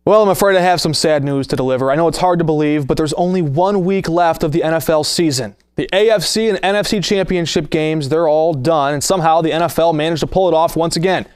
Well, I'm afraid I have some sad news to deliver. I know it's hard to believe, but there's only 1 week left of the NFL season. The AFC and NFC championship games, they're all done, and somehow the NFL managed to pull it off once again.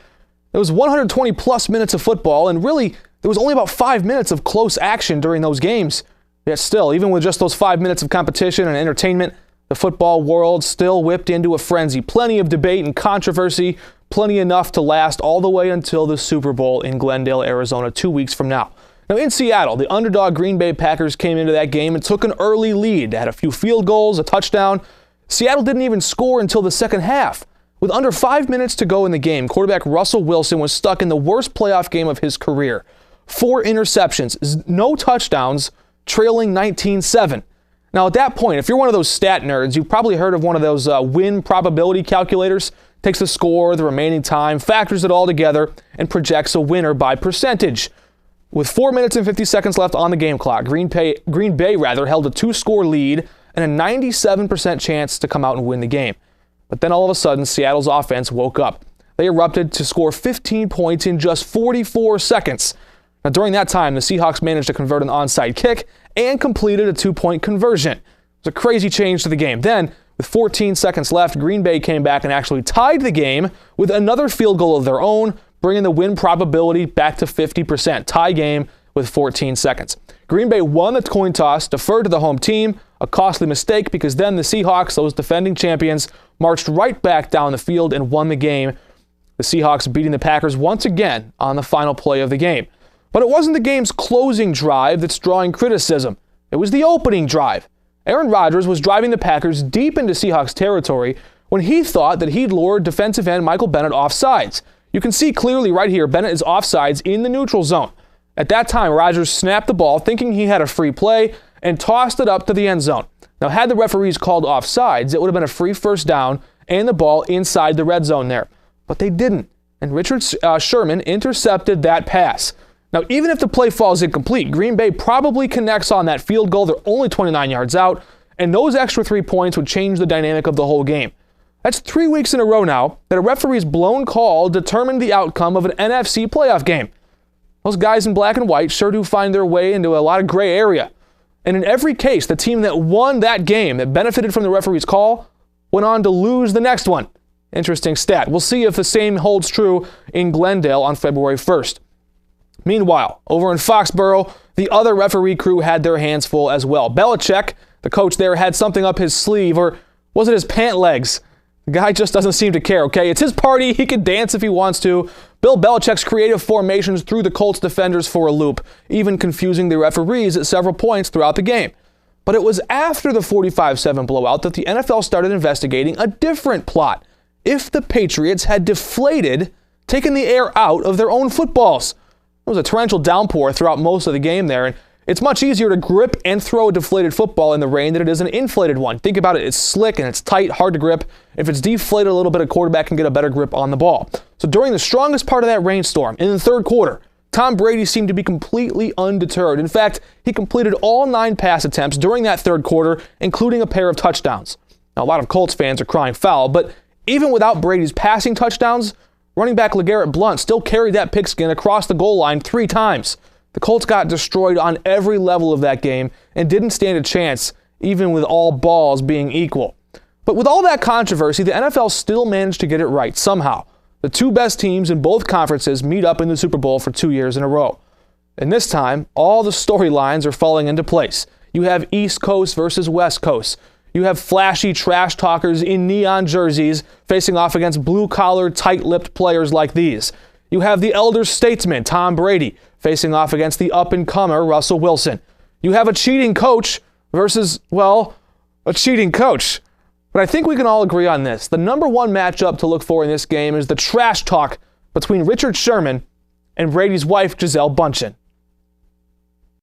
It was 120 plus minutes of football, and really, there was only about 5 minutes of close action during those games. Yet still, even with just those 5 minutes of competition and entertainment, the football world still whipped into a frenzy. Plenty of debate and controversy, plenty enough to last all the way until the Super Bowl in Glendale, Arizona, 2 weeks from now. Now in Seattle, the underdog Green Bay Packers came into that game and took an early lead. They had a few field goals, a touchdown. Seattle didn't even score until the second half. With under 5 minutes to go in the game, quarterback Russell Wilson was stuck in the worst playoff game of his career. 4 interceptions, no touchdowns, trailing 19-7. Now at that point, if you're one of those stat nerds, you've probably heard of one of those win probability calculators. Takes the score, the remaining time, factors it all together, and projects a winner by percentage. With 4 minutes and 50 seconds left on the game clock, Green Bay held a 2-score lead and a 97% chance to come out and win the game. But then all of a sudden, Seattle's offense woke up. They erupted to score 15 points in just 44 seconds. Now during that time, the Seahawks managed to convert an onside kick and completed a 2-point conversion. It was a crazy change to the game. Then, with 14 seconds left, Green Bay came back and actually tied the game with another field goal of their own, bringing the win probability back to 50%. Tie game with 14 seconds. Green Bay won the coin toss, deferred to the home team, a costly mistake because then the Seahawks, those defending champions, marched right back down the field and won the game. The Seahawks beating the Packers once again on the final play of the game. But it wasn't the game's closing drive that's drawing criticism. It was the opening drive. Aaron Rodgers was driving the Packers deep into Seahawks territory when he thought that he'd lured defensive end Michael Bennett offsides. You can see clearly right here, Bennett is offsides in the neutral zone. At that time, Rodgers snapped the ball thinking he had a free play and tossed it up to the end zone. Now, had the referees called offsides, it would have been a free first down and the ball inside the red zone there. But they didn't, and Richard Sherman intercepted that pass. Now, even if the play falls incomplete, Green Bay probably connects on that field goal. They're only 29 yards out, and those extra 3 points would change the dynamic of the whole game. That's 3 weeks in a row now that a referee's blown call determined the outcome of an NFC playoff game. Those guys in black and white sure do find their way into a lot of gray area. And in every case, the team that won that game, that benefited from the referee's call, went on to lose the next one. Interesting stat. We'll see if the same holds true in Glendale on February 1st. Meanwhile, over in Foxborough, the other referee crew had their hands full as well. Belichick, the coach there, had something up his sleeve, or was it his pant legs? The guy just doesn't seem to care, okay? It's his party. He can dance if he wants to. Bill Belichick's creative formations threw the Colts defenders for a loop, even confusing the referees at several points throughout the game. But it was after the 45-7 blowout that the NFL started investigating a different plot. If the Patriots had deflated, taken the air out of their own footballs. It was a torrential downpour throughout most of the game there, and it's much easier to grip and throw a deflated football in the rain than it is an inflated one. Think about it, it's slick and it's tight, hard to grip. If it's deflated a little bit, a quarterback can get a better grip on the ball. So during the strongest part of that rainstorm, in the third quarter, Tom Brady seemed to be completely undeterred. In fact, he completed all 9 pass attempts during that third quarter, including a pair of touchdowns. Now, a lot of Colts fans are crying foul, but even without Brady's passing touchdowns, running back LeGarrette Blount still carried that pigskin across the goal line 3 times. The Colts got destroyed on every level of that game and didn't stand a chance, even with all balls being equal. But with all that controversy, the NFL still managed to get it right somehow. The 2 best teams in both conferences meet up in the Super Bowl for 2 years in a row. And this time, all the storylines are falling into place. You have East Coast versus West Coast. You have flashy trash talkers in neon jerseys facing off against blue-collar, tight-lipped players like these. You have the elder statesman, Tom Brady, facing off against the up-and-comer, Russell Wilson. You have a cheating coach versus, well, a cheating coach. But I think we can all agree on this. The number one matchup to look for in this game is the trash talk between Richard Sherman and Brady's wife, Gisele Bündchen.